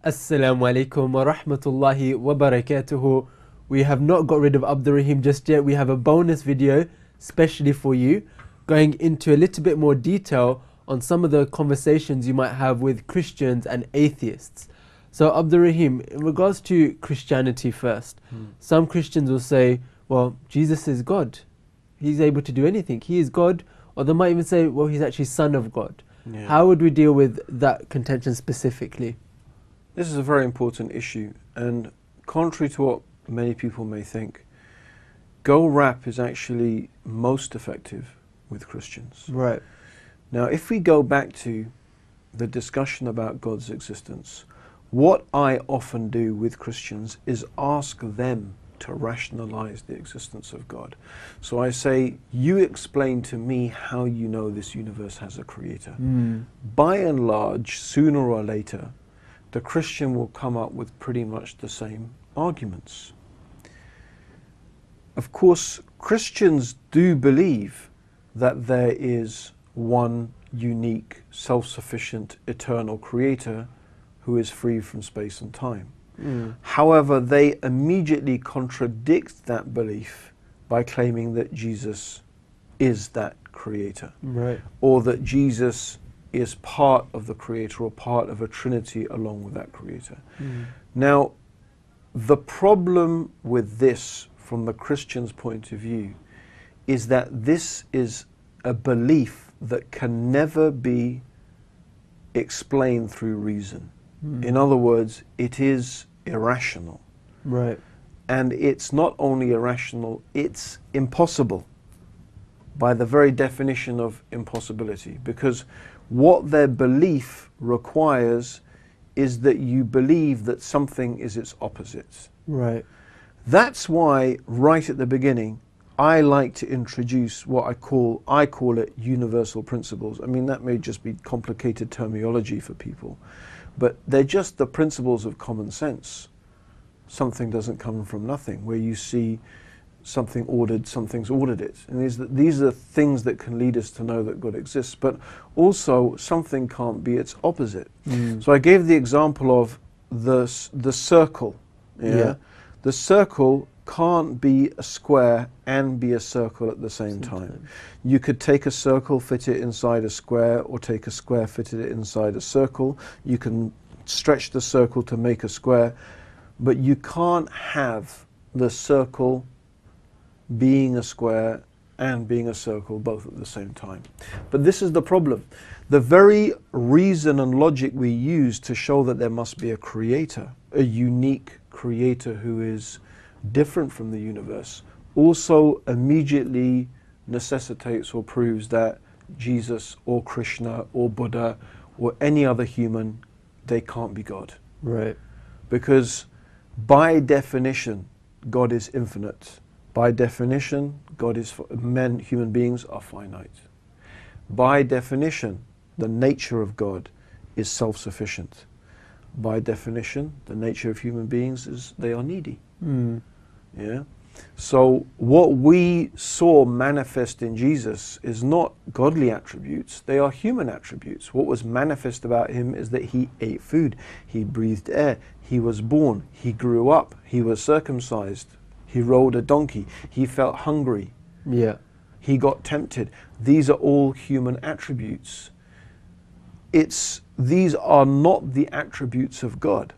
Assalamu alaikum wa rahmatullahi wa barakatuhu. We have not got rid of Abdul-Raheem just yet. We have a bonus video specially for you, going into a little bit more detail on some of the conversations you might have with Christians and atheists. So Abdul-Raheem, in regards to Christianity first, some Christians will say, well, Jesus is God. He's able to do anything. He is God. Or they might even say, well, he's actually Son of God. Yeah. How would we deal with that contention specifically? This is a very important issue, and contrary to what many people may think, GORAP is actually most effective with Christians. Right. Now, if we go back to the discussion about God's existence, what I often do with Christians is ask them to rationalize the existence of God. So I say, you explain to me how you know this universe has a creator. By and large, sooner or later, the Christian will come up with pretty much the same arguments. Of course, Christians do believe that there is one unique, self-sufficient, eternal creator who is free from space and time. However, they immediately contradict that belief by claiming that Jesus is that creator. Right. Or that Jesus is part of the creator or part of a trinity along with that creator. Now, the problem with this from the Christian's point of view is that this is a belief that can never be explained through reason. In other words, it is irrational. Right. And it's not only irrational, it's impossible by the very definition of impossibility, because what their belief requires is that you believe that something is its opposite. Right. That's why right at the beginning I like to introduce what I call it universal principles. I mean, that may just be complicated terminology for people, but they're just the principles of common sense. Something doesn't come from nothing. Where you see something ordered, something's ordered it. And these are things that can lead us to know that God exists, but also something can't be its opposite. So I gave the example of the circle. Yeah? The circle can't be a square and be a circle at the same time. You could take a circle, fit it inside a square, or take a square, fit it inside a circle. You can stretch the circle to make a square, but you can't have the circle being a square and being a circle both at the same time. But this is the problem. The very reason and logic we use to show that there must be a creator, a unique creator who is different from the universe, also immediately necessitates or proves that Jesus or Krishna or Buddha or any other human, they can't be God. Right. Because by definition, God is infinite. By definition, human beings are finite. By definition, the nature of God is self-sufficient. By definition, the nature of human beings is they are needy. Yeah. So what we saw manifest in Jesus is not godly attributes, they are human attributes. What was manifest about him is that he ate food, he breathed air, he was born, he grew up, he was circumcised, he rode a donkey, he felt hungry, he got tempted. These are all human attributes. These are not the attributes of God.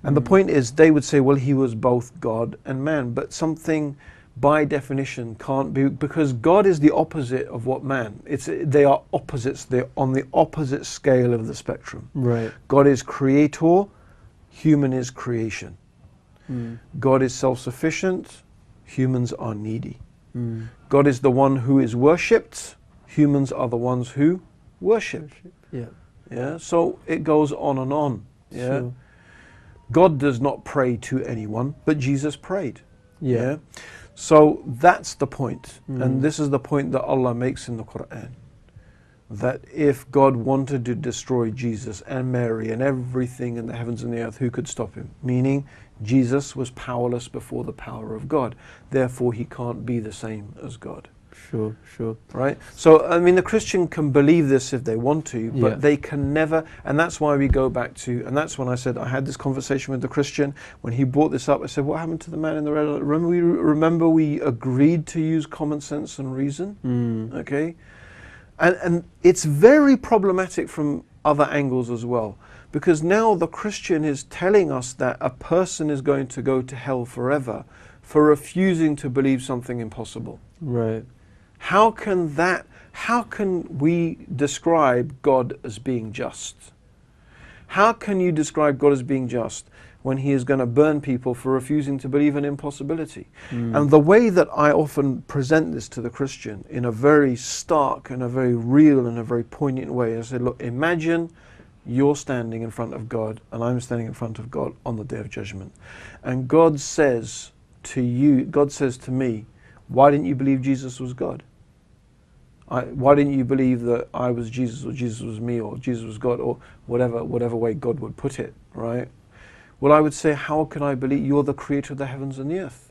And the point is, they would say, well, he was both God and man, but something by definition can't be, because God is the opposite of what man. They are opposites. They're on the opposite scale of the spectrum. Right. God is creator, human is creation. God is self-sufficient, humans are needy. God is the one who is worshipped, humans are the ones who worship. Yeah. So it goes on and on. Yeah. Sure. God does not pray to anyone, but Jesus prayed. Yeah. So that's the point. And this is the point that Allah makes in the Quran. That if God wanted to destroy Jesus and Mary and everything in the heavens and the earth, who could stop him? Meaning, Jesus was powerless before the power of God. Therefore, he can't be the same as God. Sure, sure. Right? So, I mean, the Christian can believe this if they want to, but they can never, and that's why we go back to, and that's when I said I had this conversation with the Christian. When he brought this up, I said, what happened to the man in the red light? Remember we agreed to use common sense and reason? Okay? And it's very problematic from other angles as well, because now the Christian is telling us that a person is going to go to hell forever for refusing to believe something impossible. Right. How can we describe God as being just? How can you describe God as being just when he is going to burn people for refusing to believe an impossibility? And the way that I often present this to the Christian in a very stark and a very real and a very poignant way, I say, look, imagine you're standing in front of God and I'm standing in front of God on the Day of Judgment. And God says to you, God says to me, why didn't you believe Jesus was God? Why didn't you believe that I was Jesus, or Jesus was me, or Jesus was God, or whatever way God would put it, right? Well, I would say, how can I believe you're the creator of the heavens and the earth?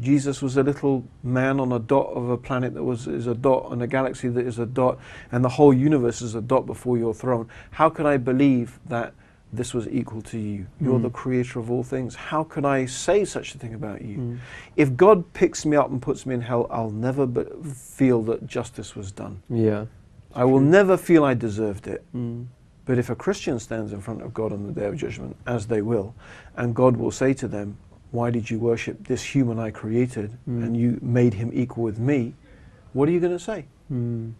Jesus was a little man on a dot of a planet that is a dot, and a galaxy that is a dot, and the whole universe is a dot before your throne. How can I believe that this was equal to you? You're the creator of all things. How can I say such a thing about you? If God picks me up and puts me in hell, I'll never feel that justice was done. Yeah. I will never feel I deserved it. But if a Christian stands in front of God on the Day of Judgment, as they will, and God will say to them, why did you worship this human I created and you made him equal with me? What are you going to say? And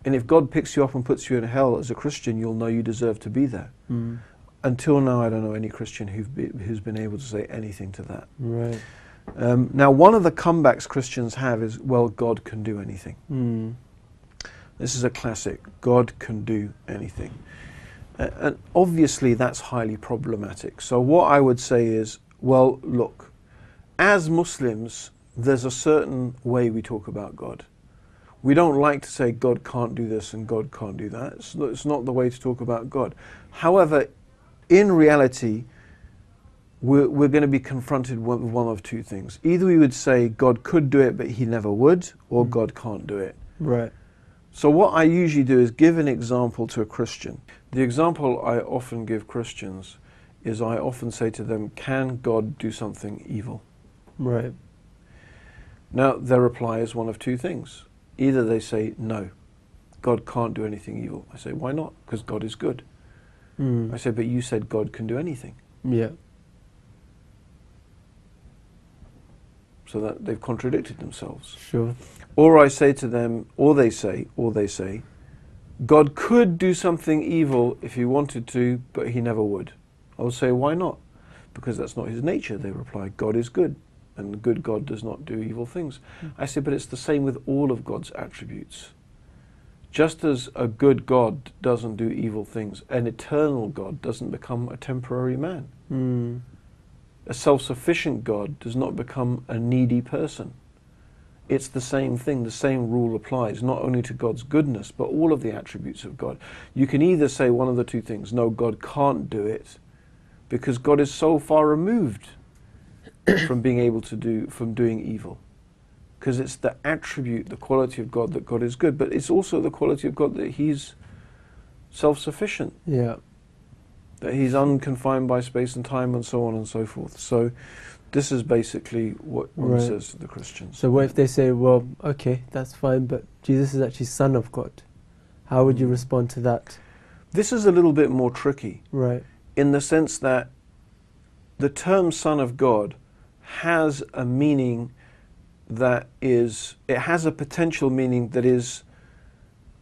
if God picks you up and puts you in hell as a Christian, you'll know you deserve to be there. Until now, I don't know any Christian who's been able to say anything to that. Right. Now, one of the comebacks Christians have is, well, God can do anything. This is a classic. God can do anything. And obviously, that's highly problematic. So what I would say is, well, look, as Muslims, there's a certain way we talk about God. We don't like to say God can't do this and God can't do that. It's not the way to talk about God. However, in reality, we're going to be confronted with one of two things. Either we would say God could do it, but he never would, or God can't do it. Right. So what I usually do is give an example to a Christian. The example I often give Christians is I often say to them, can God do something evil? Right. Now, their reply is one of two things. Either they say, no, God can't do anything evil. I say, why not? Because God is good. I say, but you said God can do anything. Yeah. So that they've contradicted themselves. Sure. Or I say to them, or they say, God could do something evil if he wanted to, but he never would. I would say, why not? Because that's not his nature. They reply, God is good, and the good God does not do evil things. I say, but it's the same with all of God's attributes. Just as a good God doesn't do evil things, an eternal God doesn't become a temporary man. A self-sufficient God does not become a needy person. It's the same thing. The same rule applies not only to God's goodness, but all of the attributes of God. You can either say one of the two things, no, God can't do it, because God is so far removed from being able to doing evil. Because it's the attribute, the quality of God that God is good, but it's also the quality of God that he's self-sufficient. Yeah. That he's unconfined by space and time and so on and so forth. So this is basically what one says to the Christians. So what if they say, well, okay, that's fine, but Jesus is actually Son of God? How would you respond to that? This is a little bit more tricky. Right. In the sense that the term Son of God has a meaning that is, it has a potential meaning that is,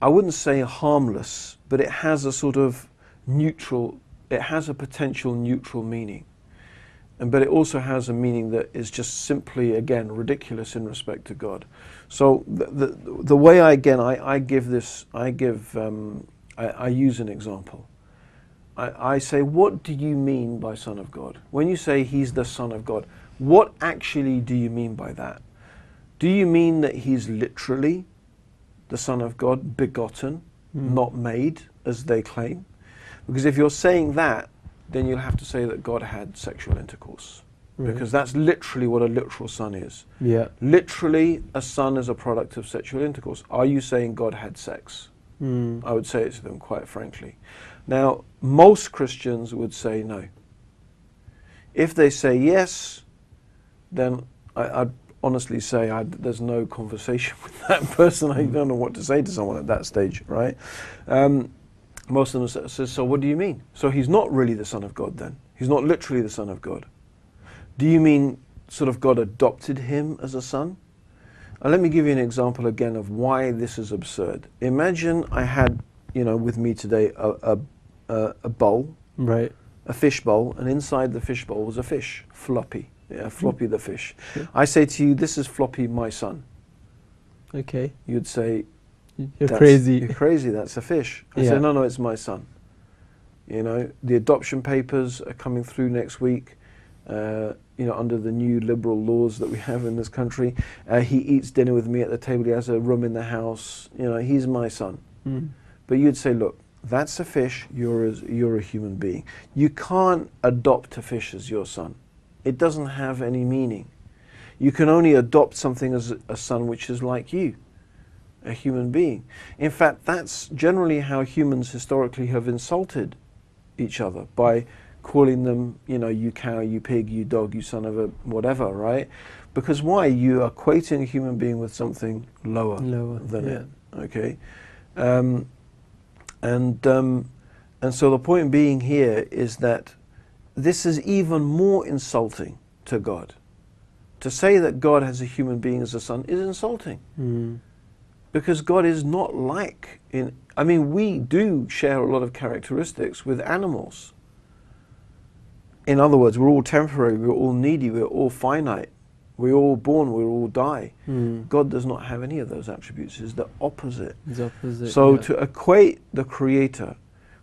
I wouldn't say harmless, but it has a sort of neutral, it has a potential neutral meaning. But it also has a meaning that is just simply, again, ridiculous in respect to God. So the way I use an example. I say, what do you mean by Son of God? When you say he's the Son of God, what actually do you mean by that? Do you mean that he's literally the Son of God, begotten, not made, as they claim? Because if you're saying that, then you'll have to say that God had sexual intercourse. because that's literally what a literal son is. Yeah. Literally, a son is a product of sexual intercourse. Are you saying God had sex? I would say it to them, quite frankly. Now, most Christians would say no. If they say yes, then I'd honestly say there's no conversation with that person. I don't know what to say to someone at that stage, right? Most of them say, so what do you mean? So he's not really the Son of God then? He's not literally the Son of God? Do you mean sort of God adopted him as a son? Let me give you an example again of why this is absurd. Imagine I had, with me today a bowl, right, a fish bowl, and inside the fish bowl was a fish, Floppy. Yeah, Floppy the fish. Sure. I say to you, this is Floppy, my son. Okay. You'd say, you're crazy. You're crazy, that's a fish. I say, no, it's my son. The adoption papers are coming through next week, under the new liberal laws that we have in this country. He eats dinner with me at the table, he has a room in the house, he's my son. But you'd say, look, that's a fish, you're a human being. You can't adopt a fish as your son. It doesn't have any meaning. You can only adopt something as a son which is like you, a human being. In fact, that's generally how humans historically have insulted each other, by calling them, you cow, you pig, you dog, you son of a whatever, right? Because why? You are equating a human being with something lower than it, okay? And so the point being here is that this is even more insulting to God. To say that God has a human being as a son is insulting. Because God is not like, we do share a lot of characteristics with animals. In other words, we're all temporary, we're all needy, we're all finite. We're all born, we all die. God does not have any of those attributes. It's the opposite. It's opposite. So to equate the Creator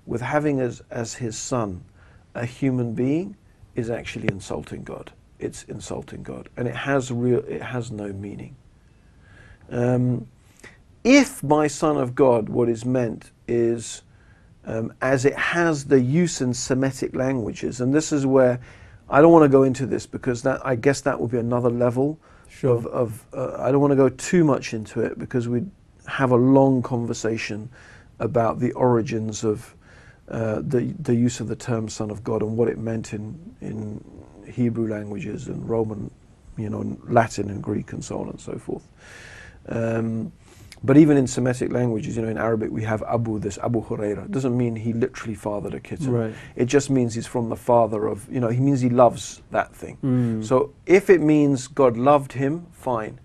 with having as his son a human being is actually insulting God. It's insulting God, and it has no meaning. If by Son of God, what is meant is, as it has the use in Semitic languages, and this is where I don't want to go into this because I guess that will be another level of I don't want to go too much into it because we'd have a long conversation about the origins of the use of the term Son of God and what it meant in Hebrew languages and Roman, Latin and Greek and so on and so forth. But even in Semitic languages, in Arabic we have this Abu Huraira. It doesn't mean he literally fathered a kitten. Right. It just means he's from the father of, he means he loves that thing. So if it means God loved him, fine.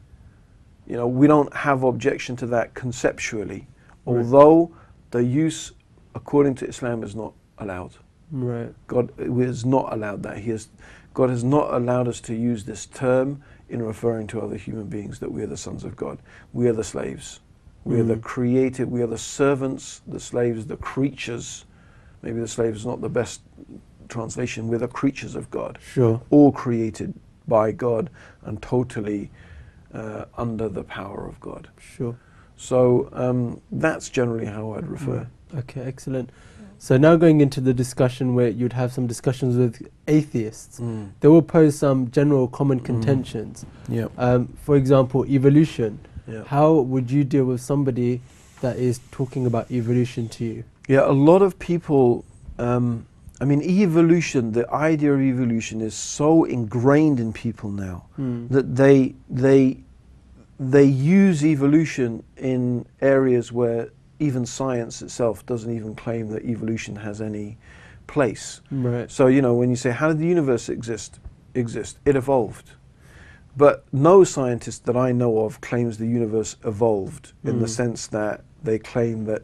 We don't have objection to that conceptually, although the use according to Islam is not allowed. Right. God has not allowed that. God has not allowed us to use this term in referring to other human beings, that we are the sons of God. We are the slaves. We are the created, we are the servants, the slaves, the creatures. Maybe the slave is not the best translation. We're the creatures of God. Sure. All created by God and totally under the power of God. Sure. So that's generally how I'd refer. Okay, excellent. So now going into the discussion where you'd have some discussions with atheists, they will pose some general common contentions. For example, evolution. How would you deal with somebody that is talking about evolution to you? Yeah, a lot of people, evolution, the idea of evolution is so ingrained in people now that they use evolution in areas where even science itself doesn't even claim that evolution has any place. Right. So, when you say, how did the universe exist? It evolved. But no scientist that I know of claims the universe evolved in the sense that they claim that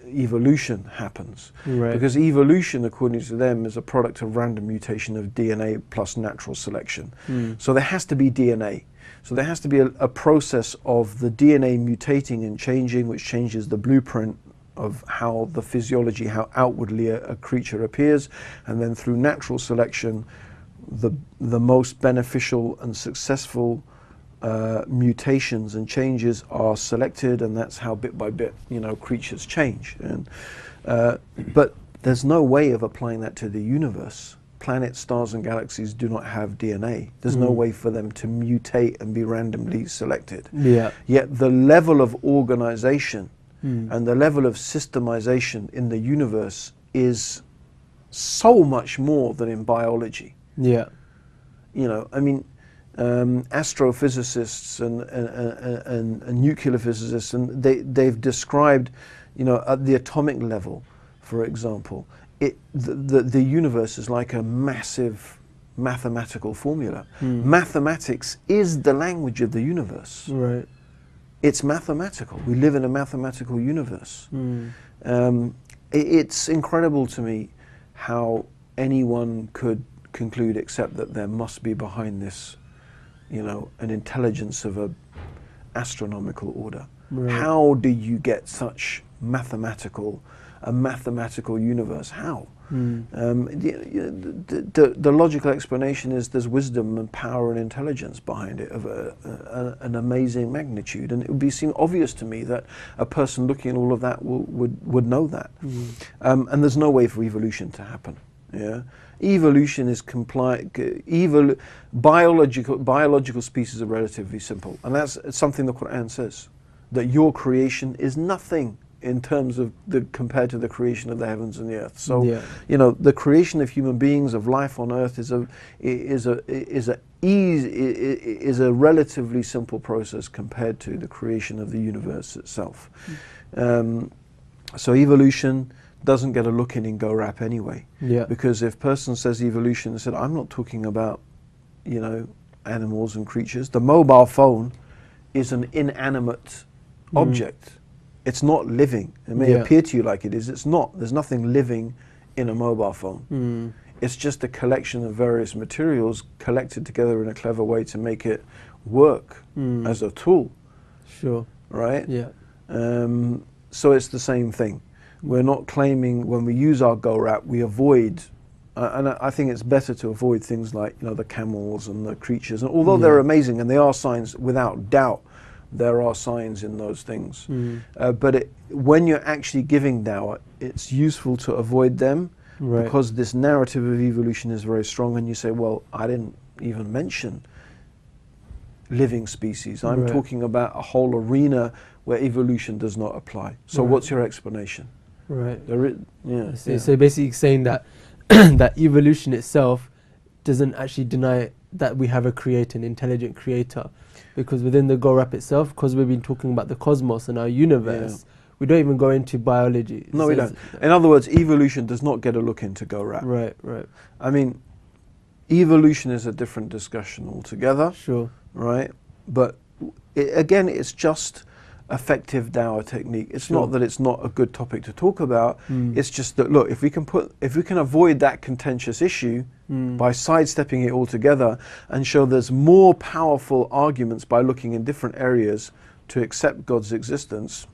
evolution happens. Right. Because evolution, according to them, is a product of random mutation of DNA plus natural selection. So there has to be DNA. So there has to be a process of the DNA mutating and changing, which changes the blueprint of how the physiology, how outwardly a creature appears, and then through natural selection, the most beneficial and successful mutations and changes are selected, and that's how bit by bit, creatures change. And but there's no way of applying that to the universe. planets, stars and galaxies do not have DNA. There's no way for them to mutate and be randomly selected. Yeah. Yet the level of organization and the level of systemization in the universe is so much more than in biology. Yeah. You know, I mean, astrophysicists and nuclear physicists, and they've described, you know, at the atomic level, for example, the universe is like a massive mathematical formula. Mathematics is the language of the universe. Right. It's mathematical. We live in a mathematical universe. It's incredible to me how anyone could conclude except that there must be behind this, you know, an intelligence of a astronomical order. Right. How do you get such a mathematical universe? How? The logical explanation is there's wisdom and power and intelligence behind it of an amazing magnitude, and it would seem obvious to me that a person looking at all of that would know that. And there's no way for evolution to happen. Yeah, evolution is biological species are relatively simple, and that's something the Quran says, that your creation is nothing in terms of compared to the creation of the heavens and the earth. So, you know, the creation of human beings, of life on earth, is a relatively simple process compared to the creation of the universe itself. So evolution doesn't get a look in GORAP anyway. Because if a person says evolution, they said, I'm not talking about, you know, animals and creatures. The mobile phone is an inanimate object. It's not living. It may appear to you like it is. It's not. There's nothing living in a mobile phone. It's just a collection of various materials collected together in a clever way to make it work as a tool. Sure. Right? Yeah. So it's the same thing. We're not claiming when we use our GORAP, we avoid, and I think it's better to avoid things like, you know, the camels and the creatures. And although they're amazing and they are signs, without doubt, there are signs in those things. But when you're actually giving dawah, it's useful to avoid them because this narrative of evolution is very strong, and you say, well, I didn't even mention living species. I'm talking about a whole arena where evolution does not apply. So what's your explanation? Right. So basically saying that that evolution itself doesn't actually deny that we have a creator, an intelligent creator. Because within the GORAP itself, because we've been talking about the cosmos and our universe, we don't even go into biology. No, we don't. In other words, evolution does not get a look into GORAP. Right, right. I mean, evolution is a different discussion altogether. Sure. Right? But again, it's just effective dawah technique. It's not that it's not a good topic to talk about. It's just that, look, if we can avoid that contentious issue by sidestepping it altogether and show there's more powerful arguments by looking in different areas to accept God's existence,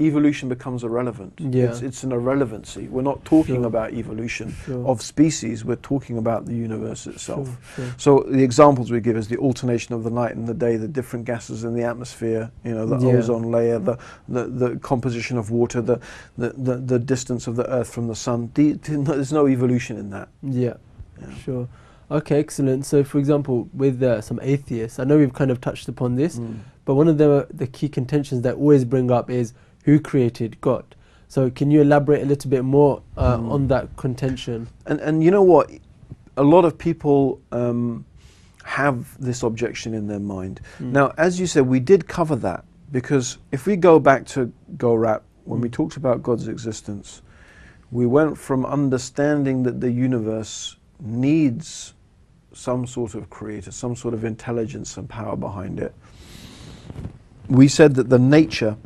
evolution becomes irrelevant. It's an irrelevancy. We're not talking about evolution of species, we're talking about the universe itself. So the examples we give is the alternation of the night and the day, the different gases in the atmosphere, you know, the ozone layer, the composition of water, the distance of the earth from the sun. There's no evolution in that. Sure. Okay, excellent. So for example, with some atheists, I know we've kind of touched upon this, but one of the key contentions that always bring up is who created God. So can you elaborate a little bit more on that contention? And you know what? A lot of people have this objection in their mind. Now, as you said, we did cover that, because if we go back to GORAP, when we talked about God's existence, we went from understanding that the universe needs some sort of creator, some sort of intelligence and power behind it. We said that the nature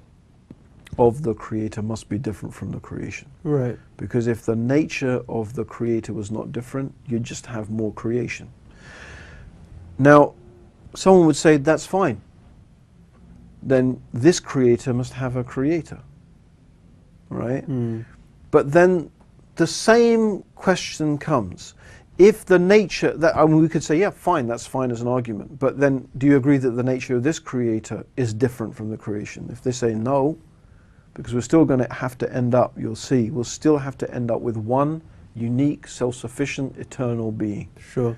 of the creator must be different from the creation. Right. Because if the nature of the creator was not different, you'd just have more creation. Now, someone would say, that's fine. Then this creator must have a creator. Right? But then the same question comes. If the nature, I mean, we could say, yeah, fine, that's fine as an argument. But then do you agree that the nature of this creator is different from the creation? If they say no, because we're still going to have to end up, you'll see, we'll still have to end up with one unique, self-sufficient, eternal being. Sure.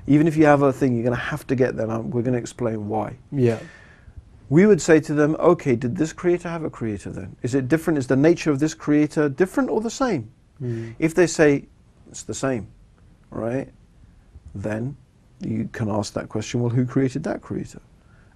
Even if you have a thing, you're going to have to get there. We're going to explain why. Yeah. We would say to them, okay, did this creator have a creator then? Is it different? Is the nature of this creator different or the same? If they say it's the same, right, then you can ask that question, well, who created that creator?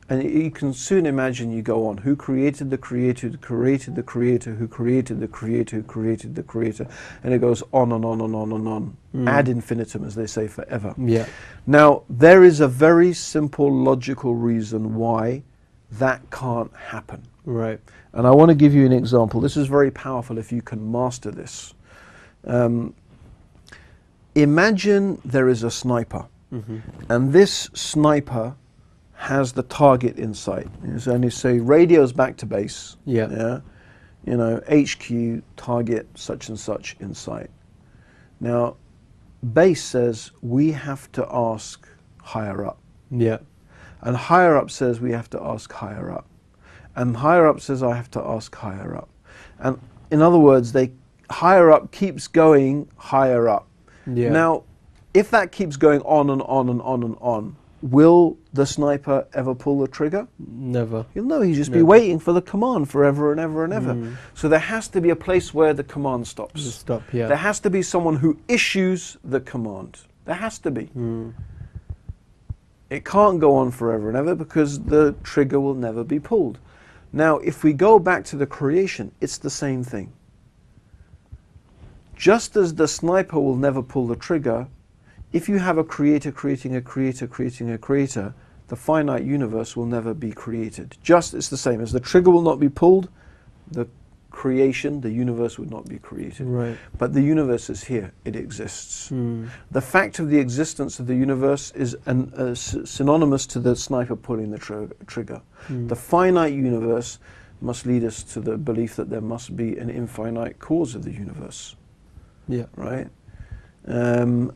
And you can soon imagine you go on, who created the creator, who created the creator, who created the creator, who created the creator, and it goes on and on and on and on, ad infinitum, as they say, forever. Yeah. Now, there is a very simple logical reason why that can't happen. Right. And I want to give you an example. This is very powerful if you can master this. Imagine there is a sniper, and this sniper has the target in sight. And you say radios back to base. Yeah. You know, HQ, target such and such in sight. Now, base says we have to ask higher up. Yeah. And higher up says we have to ask higher up. And higher up says I have to ask higher up. And in other words, higher up keeps going higher up. Yeah. Now, if that keeps going on and on and on and on, will the sniper ever pull the trigger? Never. He'll know, he'll just be waiting for the command forever and ever and ever. So there has to be a place where the command stops. Stop, yeah. There has to be someone who issues the command. There has to be. It can't go on forever and ever because the trigger will never be pulled. Now, if we go back to the creation, it's the same thing. Just as the sniper will never pull the trigger, if you have a creator creating a creator creating a creator, the finite universe will never be created. Just it's the same as the trigger will not be pulled, the creation, the universe would not be created. Right. But the universe is here, it exists. The fact of the existence of the universe is synonymous to the sniper pulling the trigger. The finite universe must lead us to the belief that there must be an infinite cause of the universe. Yeah. Right? And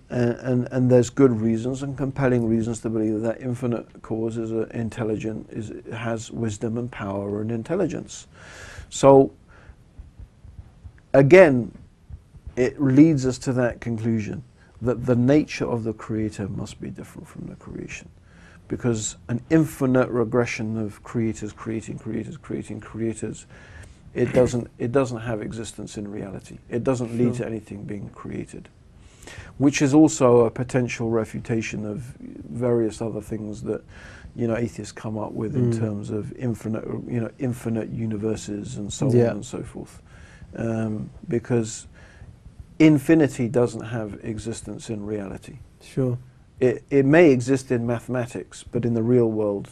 there's good reasons and compelling reasons to believe that infinite cause is intelligent, has wisdom and power and intelligence. So again, it leads us to that conclusion that the nature of the creator must be different from the creation, because an infinite regression of creators creating creators creating creators, it doesn't have existence in reality. It doesn't lead to anything being created, which is also a potential refutation of various other things that, you know, atheists come up with in terms of infinite universes and so on and so forth, because infinity doesn't have existence in reality. Sure. It may exist in mathematics, but in the real world,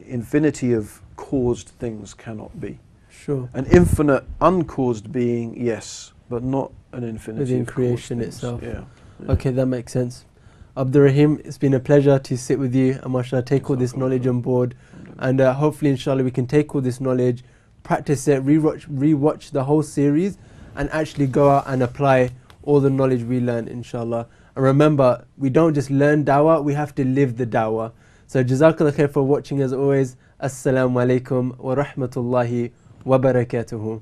infinity of caused things cannot be. Sure. An infinite uncaused being, yes, but not an infinity within of creation caused things. itself. Okay, that makes sense. Abdul-Raheem, it's been a pleasure to sit with you and mashallah take all this knowledge on board, and hopefully inshallah we can take all this knowledge, practice it, rewatch the whole series, and actually go out and apply all the knowledge we learn, inshallah. And remember, we don't just learn dawah, we have to live the dawah. So jazakallah khair for watching as always. Assalamu alaikum wa rahmatullahi wa barakatuhu.